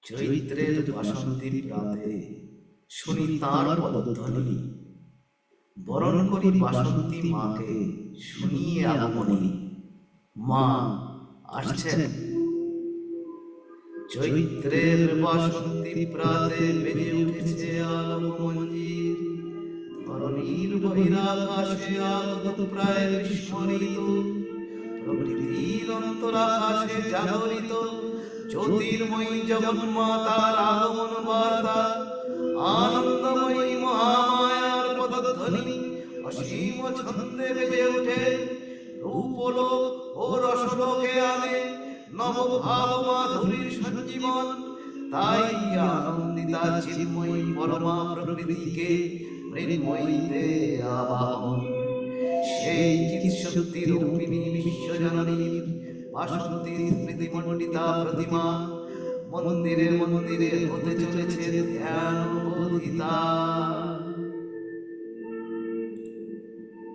চৈত্রের বাসন্তী রাতে শুনি তাঁর পদধ্বনি, বরণ করি বাসন্তী মাকে, শুনিয়ে আগমনী। মা আসছেন। চৈত্রের বাসন্তী প্রাতে বেজে উঠেছে আলোকমঞ্জির, ধরণীর বহিরাকাশে আগত প্রায় গ্রীষ্ম ঋতু, প্রকৃতির অন্তরাকাশে জাগরিত জ্যোতির্ময়ী জগন্মাতার আগমন বার্তা। আনন্দময়ী মহামায়ার পদধ্বনি অসীম ছন্দে বেজে উঠে, রূপলোক ও রসলোকে আনে নবভাব মাধুরীর সঞ্জীবন। তাই আনন্দিতা চিন্ময়ী পরমা প্রকৃতিকে মৃন্ময়ীতে আবাহন। সেই চিৎশক্তি রূপিণী বিশ্বজননীর বাসন্তী স্মৃতিমণ্ডিতা প্রতিমা মন্দিরে মন্দিরে হতে চলেছে ধ্যান বোধিতা।